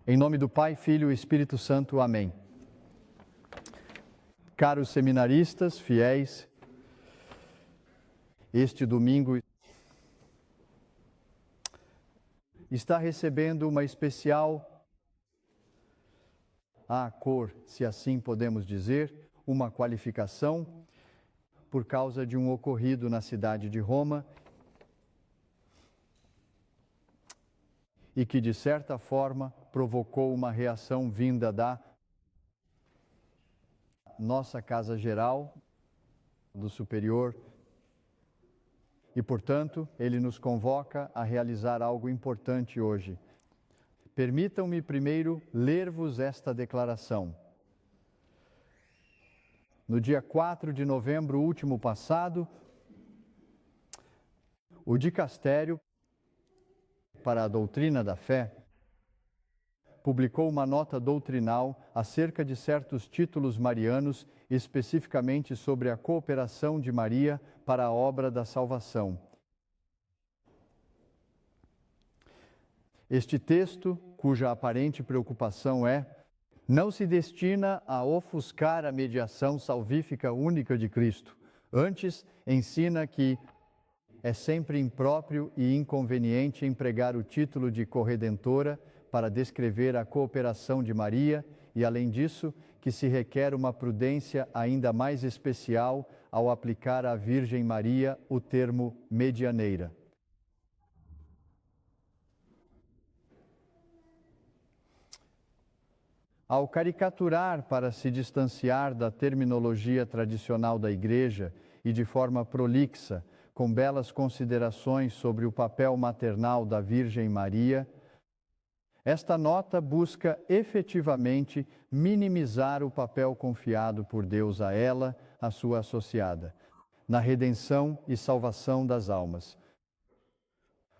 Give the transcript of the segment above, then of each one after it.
Em nome do Pai, Filho e Espírito Santo. Amém. Caros seminaristas, fiéis, este domingo está recebendo uma especial cor, se assim podemos dizer, uma qualificação por causa de um ocorrido na cidade de Roma e que, de certa forma, provocou uma reação vinda da nossa Casa Geral, do Superior, e, portanto, ele nos convoca a realizar algo importante hoje. Permitam-me primeiro ler-vos esta declaração. No dia 4 de novembro último passado, o Dicastério para a Doutrina da Fé publicou uma nota doutrinal acerca de certos títulos marianos, especificamente sobre a cooperação de Maria para a obra da salvação. Este texto, cuja aparente preocupação não se destina a ofuscar a mediação salvífica única de Cristo. Antes, ensina que é sempre impróprio e inconveniente empregar o título de corredentora para descrever a cooperação de Maria e, além disso, que se requer uma prudência ainda mais especial ao aplicar à Virgem Maria o termo medianeira. Ao caricaturar para se distanciar da terminologia tradicional da Igreja e de forma prolixa, com belas considerações sobre o papel maternal da Virgem Maria, esta nota busca efetivamente minimizar o papel confiado por Deus a ela, a sua associada, na redenção e salvação das almas.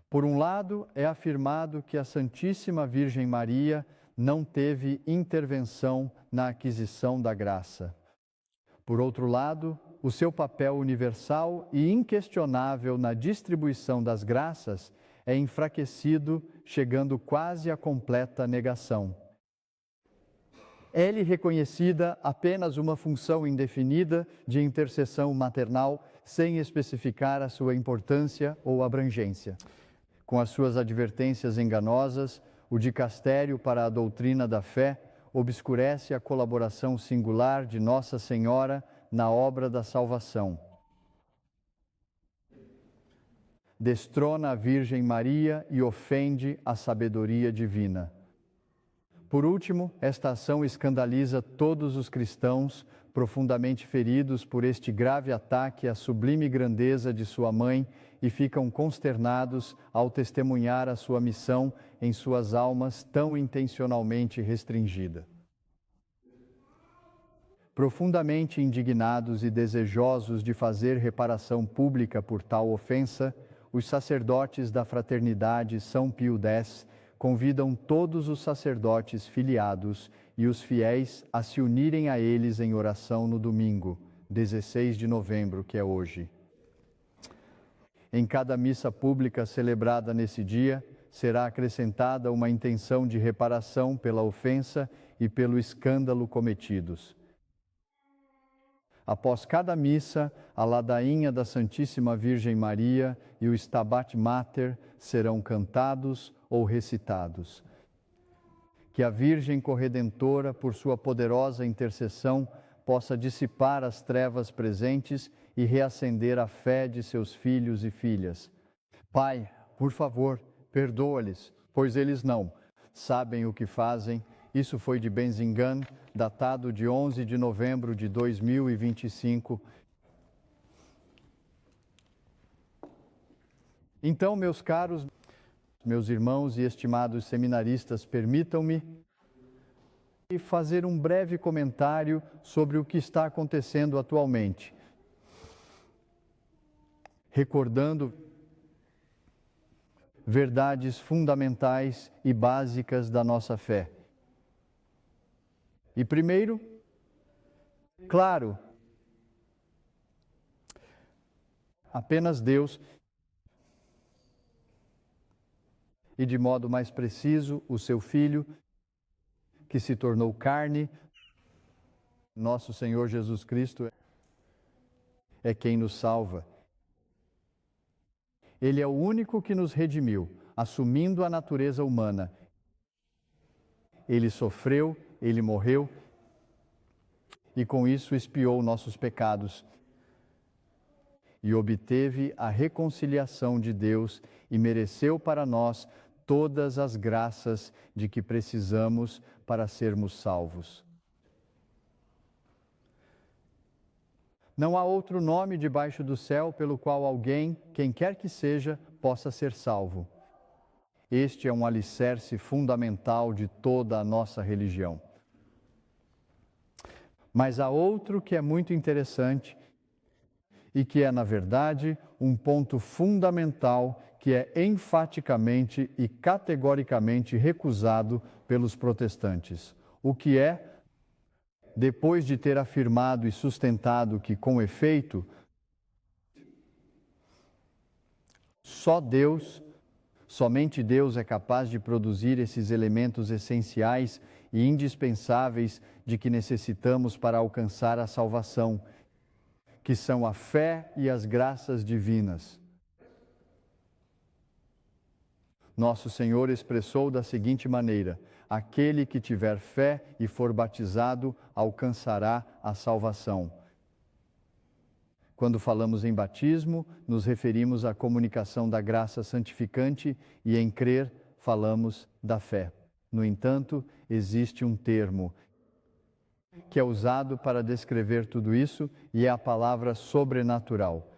Por um lado, é afirmado que a Santíssima Virgem Maria não teve intervenção na aquisição da graça. Por outro lado, o seu papel universal e inquestionável na distribuição das graças é enfraquecido, chegando quase à completa negação. É-lhe reconhecida apenas uma função indefinida de intercessão maternal, sem especificar a sua importância ou abrangência. Com as suas advertências enganosas, o Dicastério para a Doutrina da Fé obscurece a colaboração singular de Nossa Senhora na obra da salvação. Destrona a Virgem Maria e ofende a sabedoria divina. Por último, esta ação escandaliza todos os cristãos profundamente feridos por este grave ataque à sublime grandeza de sua mãe e ficam consternados ao testemunhar a sua missão em suas almas tão intencionalmente restringida. Profundamente indignados e desejosos de fazer reparação pública por tal ofensa, os sacerdotes da Fraternidade São Pio X convidam todos os sacerdotes filiados e os fiéis a se unirem a eles em oração no domingo, 16 de novembro, que é hoje. Em cada missa pública celebrada nesse dia, será acrescentada uma intenção de reparação pela ofensa e pelo escândalo cometidos. Após cada missa, a ladainha da Santíssima Virgem Maria e o Stabat Mater serão cantados ou recitados. Que a Virgem Corredentora, por sua poderosa intercessão, possa dissipar as trevas presentes e reacender a fé de seus filhos e filhas. Pai, por favor, perdoa-lhes, pois eles não sabem o que fazem. Isso foi de Benzingan, datado de 11 de novembro de 2025. Então, meus caros, meus irmãos e estimados seminaristas, permitam-me fazer um breve comentário sobre o que está acontecendo atualmente, recordando verdades fundamentais e básicas da nossa fé. E primeiro, claro, apenas Deus, e de modo mais preciso, o seu Filho, que se tornou carne, nosso Senhor Jesus Cristo é quem nos salva. Ele é o único que nos redimiu, assumindo a natureza humana. Ele sofreu, ele morreu e com isso expiou nossos pecados e obteve a reconciliação de Deus e mereceu para nós todas as graças de que precisamos para sermos salvos. Não há outro nome debaixo do céu pelo qual alguém, quem quer que seja, possa ser salvo. Este é um alicerce fundamental de toda a nossa religião. Mas há outro que é muito interessante e que é, na verdade, um ponto fundamental que é enfaticamente e categoricamente recusado pelos protestantes. O que é, depois de ter afirmado e sustentado que, com efeito, somente Deus é capaz de produzir esses elementos essenciais e indispensáveis de que necessitamos para alcançar a salvação, que são a fé e as graças divinas. Nosso Senhor expressou da seguinte maneira: aquele que tiver fé e for batizado alcançará a salvação. Quando falamos em batismo, nos referimos à comunicação da graça santificante e em crer, falamos da fé. No entanto, existe um termo que é usado para descrever tudo isso e é a palavra sobrenatural.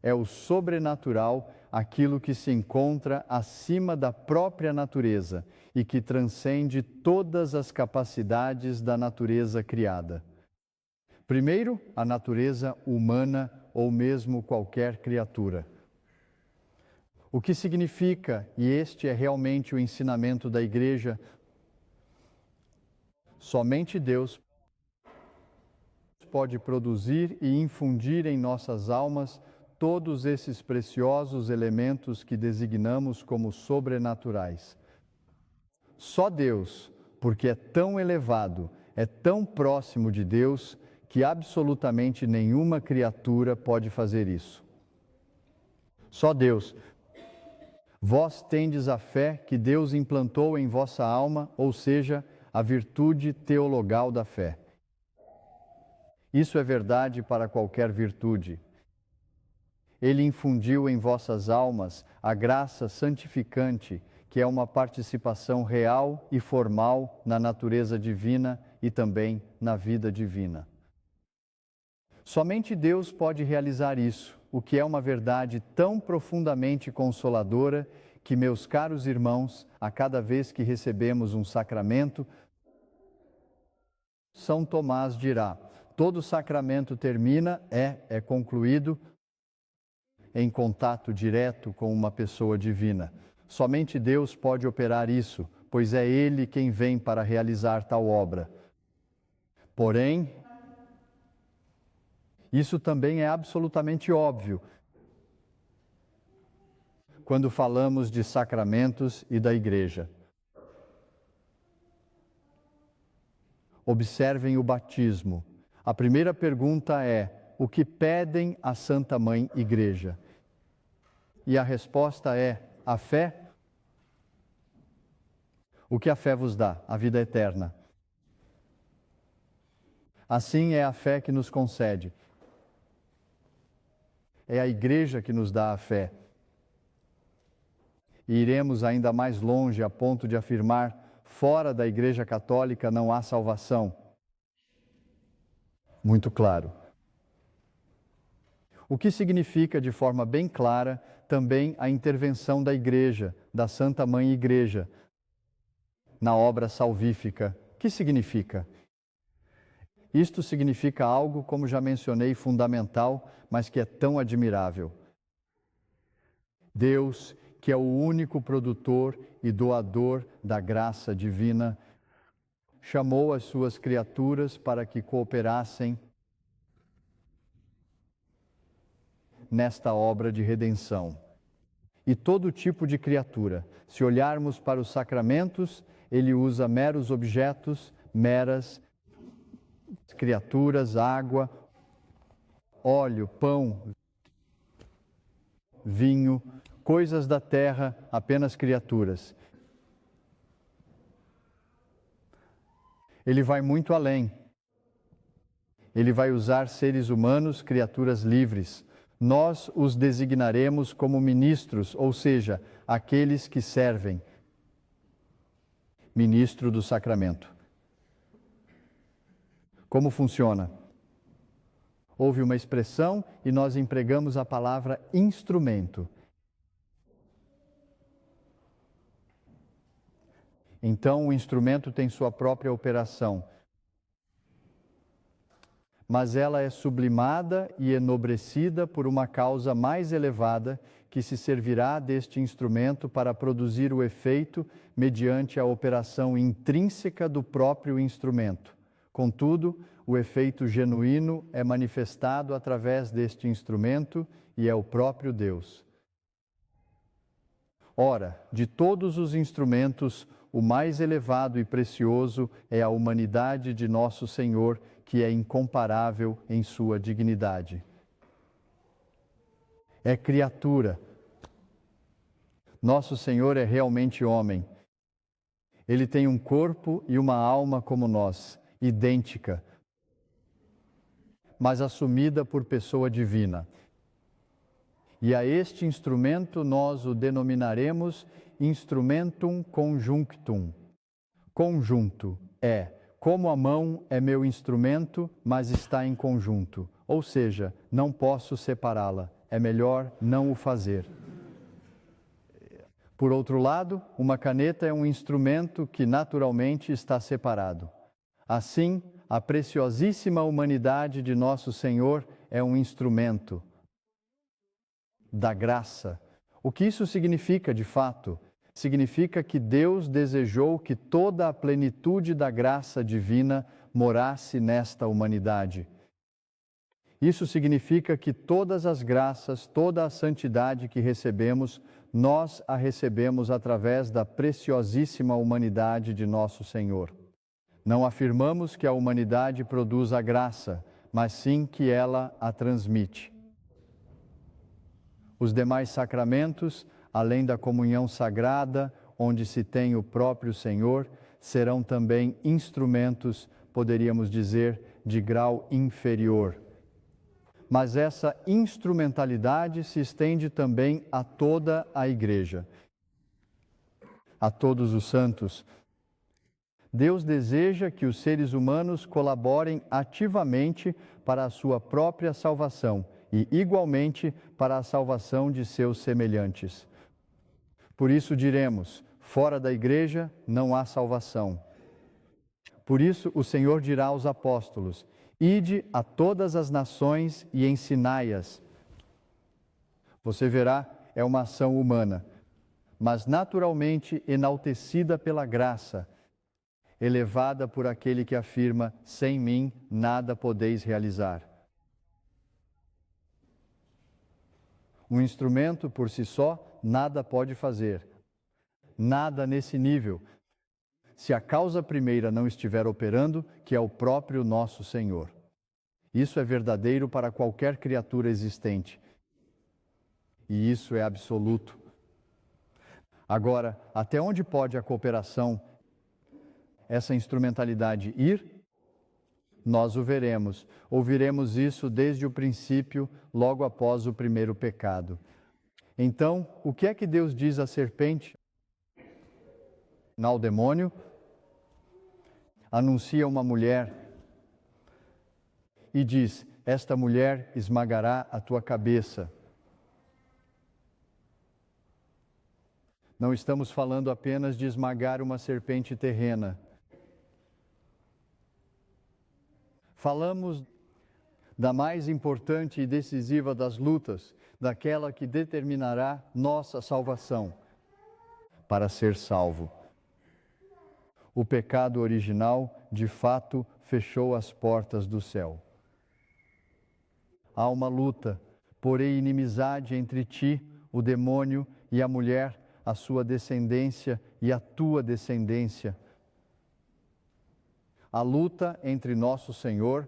É o sobrenatural aquilo que se encontra acima da própria natureza e que transcende todas as capacidades da natureza criada. Primeiro, a natureza humana ou mesmo qualquer criatura. O que significa, e este é realmente o ensinamento da Igreja, somente Deus pode produzir e infundir em nossas almas todos esses preciosos elementos que designamos como sobrenaturais. Só Deus, porque é tão elevado, é tão próximo de Deus, que absolutamente nenhuma criatura pode fazer isso. Só Deus. Vós tendes a fé que Deus implantou em vossa alma, ou seja, a virtude teologal da fé. Isso é verdade para qualquer virtude. Ele infundiu em vossas almas a graça santificante, que é uma participação real e formal na natureza divina e também na vida divina. Somente Deus pode realizar isso, o que é uma verdade tão profundamente consoladora que, meus caros irmãos, a cada vez que recebemos um sacramento, São Tomás dirá: todo sacramento termina, é concluído em contato direto com uma pessoa divina. Somente Deus pode operar isso, pois é Ele quem vem para realizar tal obra. Porém, isso também é absolutamente óbvio quando falamos de sacramentos e da Igreja. Observem o batismo. A primeira pergunta é: o que pedem a Santa Mãe Igreja? E a resposta é: a fé. O que a fé vos dá? A vida eterna. Assim é a fé que nos concede. É a Igreja que nos dá a fé. E iremos ainda mais longe a ponto de afirmar: fora da Igreja Católica não há salvação. Muito claro. O que significa, de forma bem clara, também a intervenção da Igreja, da Santa Mãe Igreja, na obra salvífica. O que significa? Isto significa algo, como já mencionei, fundamental, mas que é tão admirável. Deus, que é o único produtor e doador da graça divina, chamou as suas criaturas para que cooperassem nesta obra de redenção. e todo tipo de criatura. Se olharmos para os sacramentos, ele usa meros objetos, meras criaturas, água, óleo, pão, vinho, coisas da terra, apenas criaturas. Ele vai muito além. Ele vai usar seres humanos, criaturas livres. Nós os designaremos como ministros, ou seja, aqueles que servem. Ministro do sacramento. Como funciona? Houve uma expressão e nós empregamos a palavra instrumento. Então, o instrumento tem sua própria operação. Mas ela é sublimada e enobrecida por uma causa mais elevada que se servirá deste instrumento para produzir o efeito mediante a operação intrínseca do próprio instrumento. Contudo, o efeito genuíno é manifestado através deste instrumento e é o próprio Deus. Ora, de todos os instrumentos, o mais elevado e precioso é a humanidade de nosso Senhor, que é incomparável em sua dignidade. É criatura. Nosso Senhor é realmente homem. Ele tem um corpo e uma alma como nós, idêntica, mas assumida por pessoa divina. E a este instrumento nós o denominaremos instrumentum conjunctum. Conjunto é, como a mão é meu instrumento, mas está em conjunto. Ou seja, não posso separá-la. É melhor não o fazer. Por outro lado, uma caneta é um instrumento que naturalmente está separado. Assim, a preciosíssima humanidade de nosso Senhor é um instrumento da graça. O que isso significa de fato? Significa que Deus desejou que toda a plenitude da graça divina morasse nesta humanidade. Isso significa que todas as graças, toda a santidade que recebemos, nós a recebemos através da preciosíssima humanidade de nosso Senhor. Não afirmamos que a humanidade produz a graça, mas sim que ela a transmite. Os demais sacramentos, além da comunhão sagrada, onde se tem o próprio Senhor, serão também instrumentos, poderíamos dizer, de grau inferior. Mas essa instrumentalidade se estende também a toda a Igreja, a todos os santos. Deus deseja que os seres humanos colaborem ativamente para a sua própria salvação e, igualmente, para a salvação de seus semelhantes. Por isso diremos, fora da Igreja não há salvação. Por isso o Senhor dirá aos apóstolos, ide a todas as nações e ensinai-as. Você verá, é uma ação humana, mas naturalmente enaltecida pela graça, elevada por aquele que afirma, sem mim nada podeis realizar. Um instrumento por si só nada pode fazer. Nada nesse nível, se a causa primeira não estiver operando, que é o próprio nosso Senhor. Isso é verdadeiro para qualquer criatura existente. E isso é absoluto. Agora, até onde pode a cooperação, essa instrumentalidade ir? Nós o veremos. Ouviremos isso desde o princípio, logo após o primeiro pecado. Então, o que é que Deus diz à serpente? Ao demônio? Anuncia uma mulher e diz, esta mulher esmagará a tua cabeça. Não estamos falando apenas de esmagar uma serpente terrena. Falamos da mais importante e decisiva das lutas, daquela que determinará nossa salvação, para ser salvo. O pecado original, de fato, fechou as portas do céu. Há uma luta, porém inimizade entre ti, o demônio, e a mulher, a sua descendência e a tua descendência. A luta entre Nosso Senhor,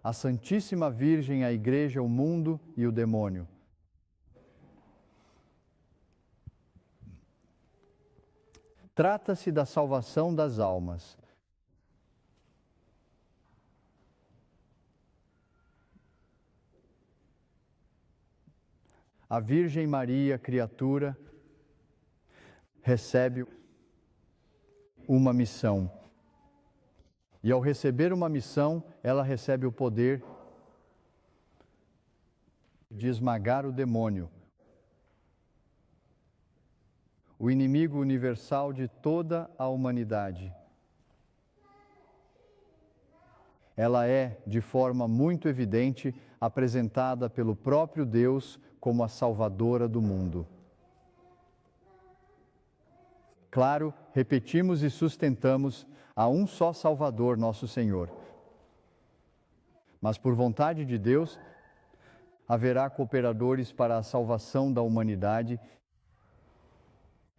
a Santíssima Virgem, a Igreja, o mundo e o demônio. Trata-se da salvação das almas. A Virgem Maria, criatura, recebe uma missão. E ao receber uma missão, ela recebe o poder de esmagar o demônio, o inimigo universal de toda a humanidade. Ela é, de forma muito evidente, apresentada pelo próprio Deus como a salvadora do mundo. Claro, repetimos e sustentamos a um só Salvador, nosso Senhor. Mas por vontade de Deus, haverá cooperadores para a salvação da humanidade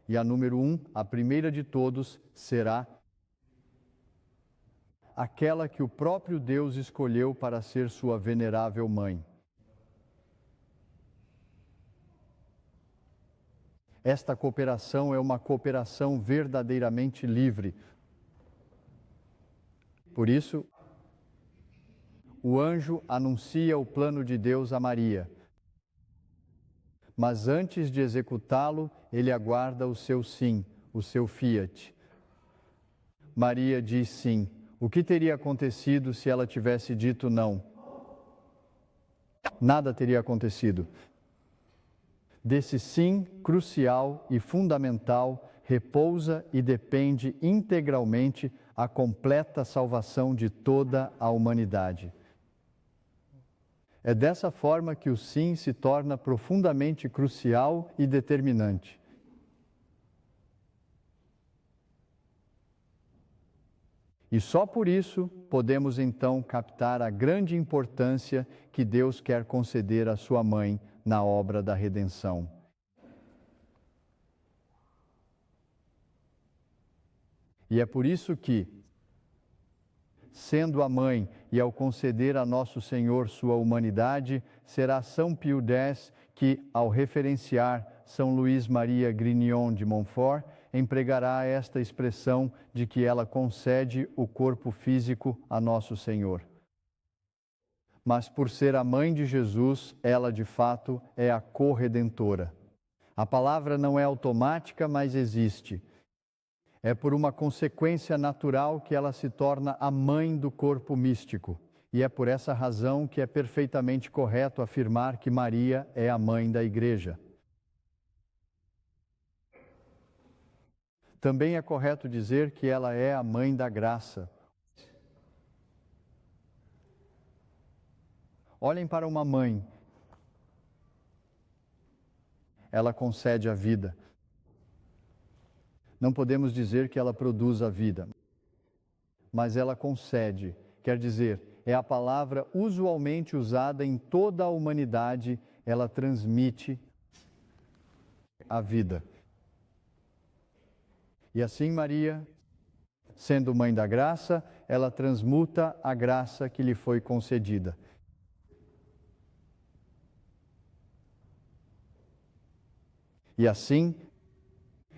e a número 1, a primeira de todos, será aquela que o próprio Deus escolheu para ser sua venerável mãe. Esta cooperação é uma cooperação verdadeiramente livre. Por isso, o anjo anuncia o plano de Deus a Maria. Mas antes de executá-lo, ele aguarda o seu sim, o seu fiat. Maria diz sim. O que teria acontecido se ela tivesse dito não? Nada teria acontecido. Desse sim crucial e fundamental repousa e depende integralmente a completa salvação de toda a humanidade. É dessa forma que o sim se torna profundamente crucial e determinante. E só por isso podemos então captar a grande importância que Deus quer conceder à sua mãe na obra da redenção. E é por isso que, sendo a mãe e ao conceder a Nosso Senhor sua humanidade, será São Pio X que, ao referenciar São Luís Maria Grignion de Montfort, empregará esta expressão de que ela concede o corpo físico a Nosso Senhor. Mas por ser a mãe de Jesus, ela de fato é a corredentora. A palavra não é automática, mas existe. É por uma consequência natural que ela se torna a mãe do corpo místico. E é por essa razão que é perfeitamente correto afirmar que Maria é a mãe da Igreja. Também é correto dizer que ela é a mãe da graça. Olhem para uma mãe. Ela concede a vida. Não podemos dizer que ela produz a vida, mas ela concede, quer dizer, é a palavra usualmente usada em toda a humanidade, ela transmite a vida. E assim Maria, sendo mãe da graça, ela transmuta a graça que lhe foi concedida. E assim,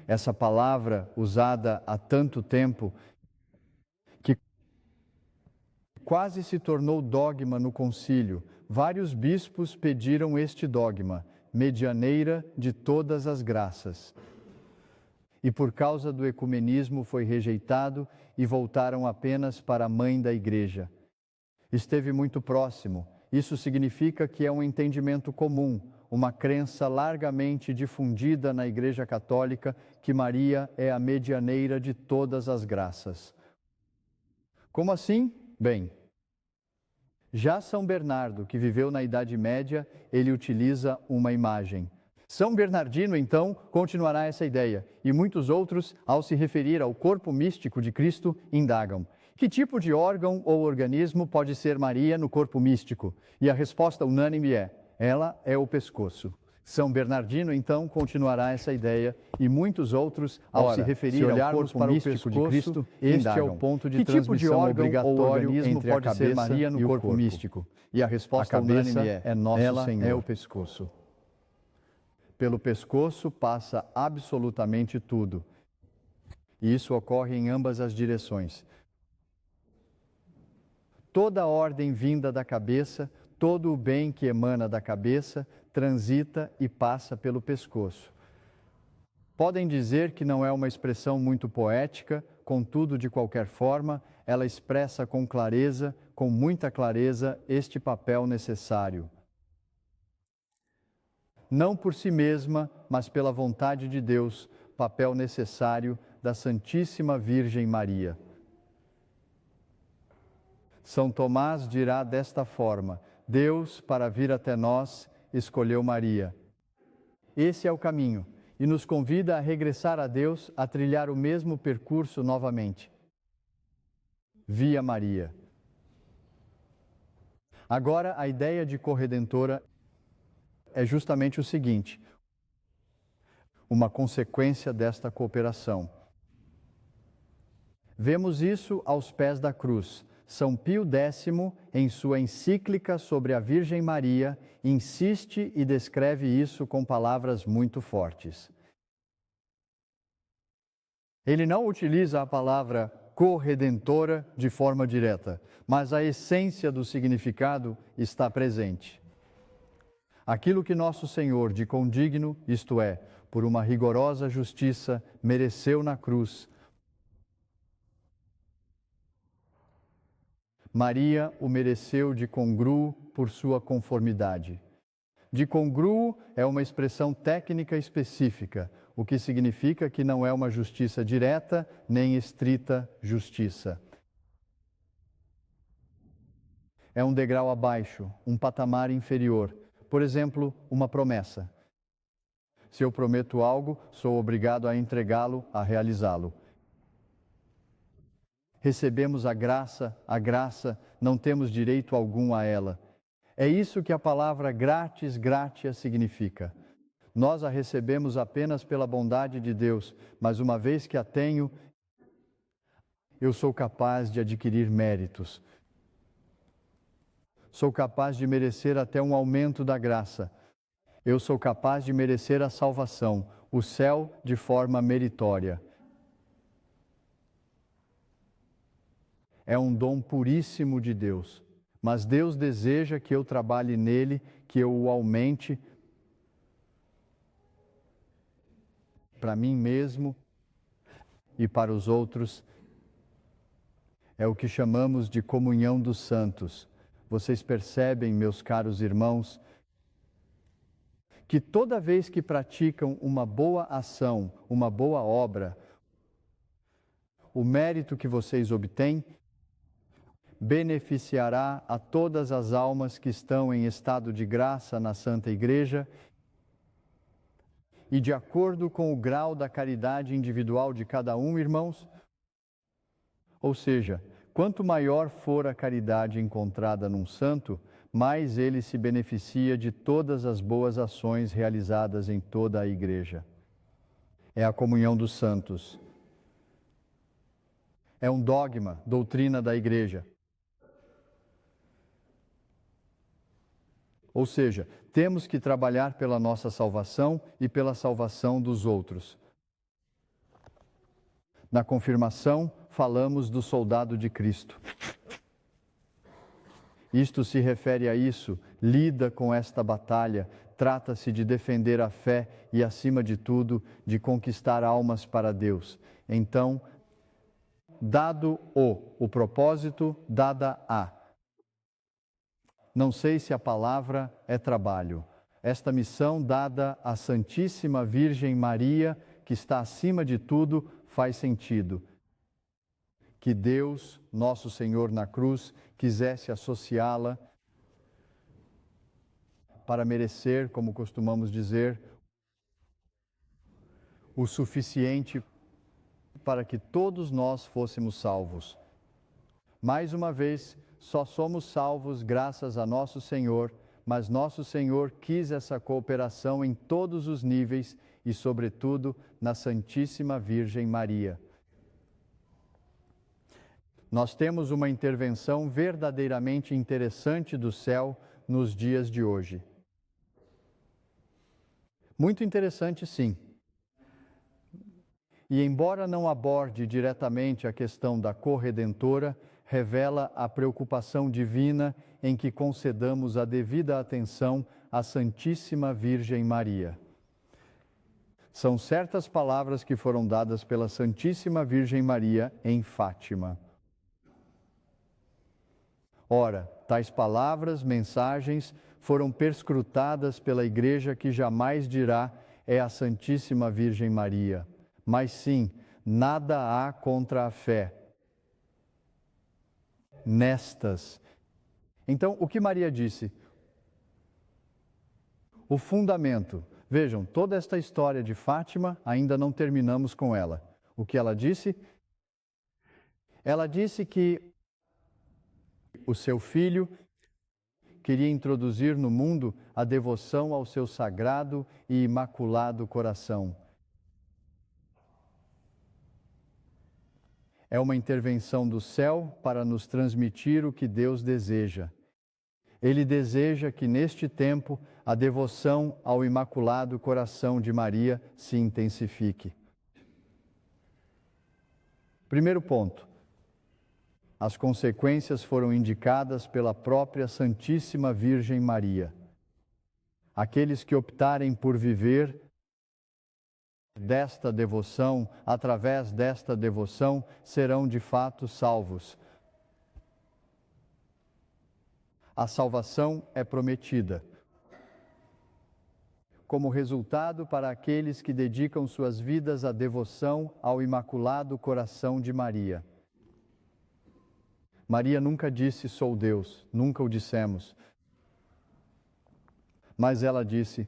essa palavra usada há tanto tempo, que quase se tornou dogma no concílio, vários bispos pediram este dogma, medianeira de todas as graças. E por causa do ecumenismo foi rejeitado e voltaram apenas para a mãe da Igreja. Esteve muito próximo. Isso significa que é um entendimento comum, uma crença largamente difundida na Igreja Católica que Maria é a medianeira de todas as graças. Como assim? Bem, já São Bernardo, que viveu na Idade Média, ele utiliza uma imagem. São Bernardino, então, continuará essa ideia, e muitos outros, ao se referir ao corpo místico de Cristo, indagam: que tipo de órgão ou organismo pode ser Maria no corpo místico? E a resposta unânime é: ela é o pescoço. São Bernardino, então, continuará essa ideia e muitos outros, ao se referir ao corpo místico de Cristo, este é o ponto de transmissão obrigatório entre a cabeça Maria no corpo místico. E a resposta unânime é Nosso Senhor. É o pescoço. Pelo pescoço passa absolutamente tudo. E isso ocorre em ambas as direções. Toda a ordem vinda da cabeça, todo o bem que emana da cabeça, transita e passa pelo pescoço. Podem dizer que não é uma expressão muito poética, contudo, de qualquer forma, ela expressa com clareza, com muita clareza, este papel necessário. Não por si mesma, mas pela vontade de Deus, papel necessário da Santíssima Virgem Maria. São Tomás dirá desta forma: Deus, para vir até nós, escolheu Maria. Esse é o caminho e nos convida a regressar a Deus, a trilhar o mesmo percurso novamente. Via Maria. Agora, a ideia de corredentora é justamente o seguinte: uma consequência desta cooperação. Vemos isso aos pés da cruz. São Pio X, em sua encíclica sobre a Virgem Maria, insiste e descreve isso com palavras muito fortes. Ele não utiliza a palavra corredentora de forma direta, mas a essência do significado está presente. Aquilo que nosso Senhor, de condigno, isto é, por uma rigorosa justiça, mereceu na cruz, Maria o mereceu de congruo por sua conformidade. De congruo é uma expressão técnica específica, o que significa que não é uma justiça direta nem estrita justiça. É um degrau abaixo, um patamar inferior. Por exemplo, uma promessa. Se eu prometo algo, sou obrigado a entregá-lo, a realizá-lo. Recebemos a graça, não temos direito algum a ela. É isso que a palavra grátis, gratia significa. Nós a recebemos apenas pela bondade de Deus, mas uma vez que a tenho, eu sou capaz de adquirir méritos. Sou capaz de merecer até um aumento da graça. Eu sou capaz de merecer a salvação, o céu de forma meritória. É um dom puríssimo de Deus, mas Deus deseja que eu trabalhe nele, que eu o aumente para mim mesmo e para os outros. É o que chamamos de comunhão dos santos. Vocês percebem, meus caros irmãos, que toda vez que praticam uma boa ação, uma boa obra, o mérito que vocês obtêm beneficiará a todas as almas que estão em estado de graça na Santa Igreja e, de acordo com o grau da caridade individual de cada um, irmãos, ou seja, quanto maior for a caridade encontrada num santo, mais ele se beneficia de todas as boas ações realizadas em toda a Igreja. É a comunhão dos santos. É um dogma, doutrina da Igreja. Ou seja, temos que trabalhar pela nossa salvação e pela salvação dos outros. Na confirmação, falamos do soldado de Cristo. Isto se refere a isso, lida com esta batalha, trata-se de defender a fé e, acima de tudo, de conquistar almas para Deus. Então, dado o propósito, dada a. Não sei se a palavra é trabalho. Esta missão dada à Santíssima Virgem Maria, que está acima de tudo, faz sentido. Que Deus, nosso Senhor na cruz, quisesse associá-la para merecer, como costumamos dizer, o suficiente para que todos nós fôssemos salvos. Mais uma vez, só somos salvos graças a nosso Senhor, mas nosso Senhor quis essa cooperação em todos os níveis e, sobretudo, na Santíssima Virgem Maria. Nós temos uma intervenção verdadeiramente interessante do céu nos dias de hoje. Muito interessante, sim. E embora não aborde diretamente a questão da corredentora, revela a preocupação divina em que concedamos a devida atenção à Santíssima Virgem Maria. São certas palavras que foram dadas pela Santíssima Virgem Maria em Fátima. Ora, tais palavras, mensagens, foram perscrutadas pela Igreja que jamais dirá é a Santíssima Virgem Maria, mas sim, nada há contra a fé. Nestas. Então, o que Maria disse? O fundamento. Vejam, toda esta história de Fátima, ainda não terminamos com ela. O que ela disse? Ela disse que o seu filho queria introduzir no mundo a devoção ao seu sagrado e imaculado coração. É uma intervenção do céu para nos transmitir o que Deus deseja. Ele deseja que neste tempo a devoção ao Imaculado Coração de Maria se intensifique. Primeiro ponto. As consequências foram indicadas pela própria Santíssima Virgem Maria. Aqueles que optarem por viver desta devoção, através desta devoção, serão de fato salvos. A salvação é prometida. Como resultado para aqueles que dedicam suas vidas à devoção ao Imaculado Coração de Maria. Maria nunca disse, sou Deus, nunca o dissemos. Mas ela disse,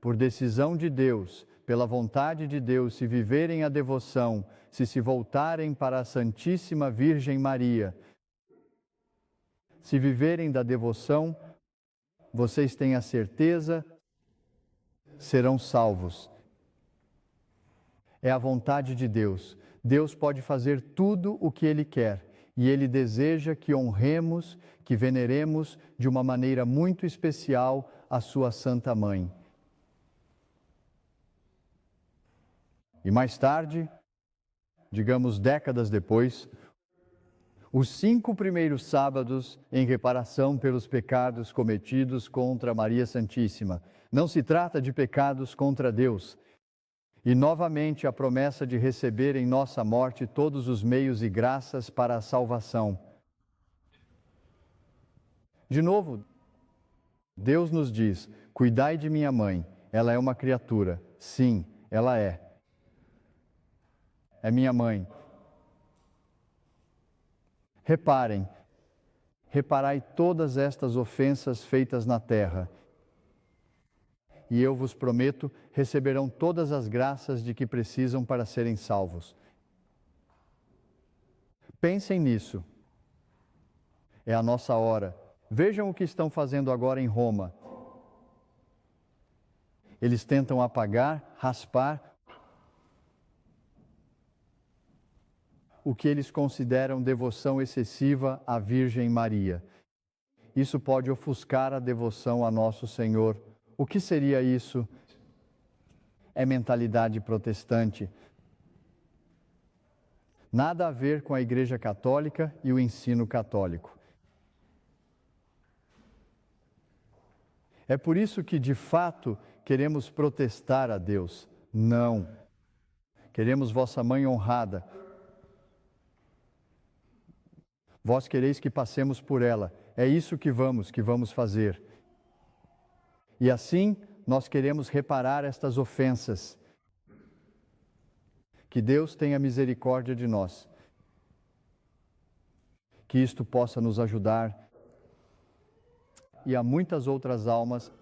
por decisão de Deus, pela vontade de Deus, se viverem a devoção, se voltarem para a Santíssima Virgem Maria, se viverem da devoção, vocês têm a certeza, serão salvos. É a vontade de Deus. Deus pode fazer tudo o que Ele quer. E Ele deseja que honremos, que veneremos de uma maneira muito especial a sua Santa Mãe. E mais tarde, digamos décadas depois, os 5 primeiros sábados em reparação pelos pecados cometidos contra Maria Santíssima. Não se trata de pecados contra Deus. E novamente a promessa de receber em nossa morte todos os meios e graças para a salvação. De novo, Deus nos diz, cuidai de minha mãe, ela é uma criatura. Sim, ela é. É minha mãe. Reparai todas estas ofensas feitas na terra. E eu vos prometo, receberão todas as graças de que precisam para serem salvos. Pensem nisso. É a nossa hora. Vejam o que estão fazendo agora em Roma. Eles tentam apagar, raspar o que eles consideram devoção excessiva à Virgem Maria. Isso pode ofuscar a devoção a Nosso Senhor. O que seria isso? É mentalidade protestante. Nada a ver com a Igreja Católica e o ensino católico. É por isso que, de fato, queremos protestar a Deus. Não. Queremos vossa mãe honrada. Vós quereis que passemos por ela. É isso que vamos fazer. E assim, nós queremos reparar estas ofensas. Que Deus tenha misericórdia de nós. Que isto possa nos ajudar e a muitas outras almas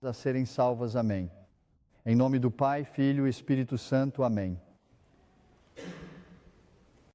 a serem salvas. Amém. Em nome do Pai, Filho e Espírito Santo. Amém.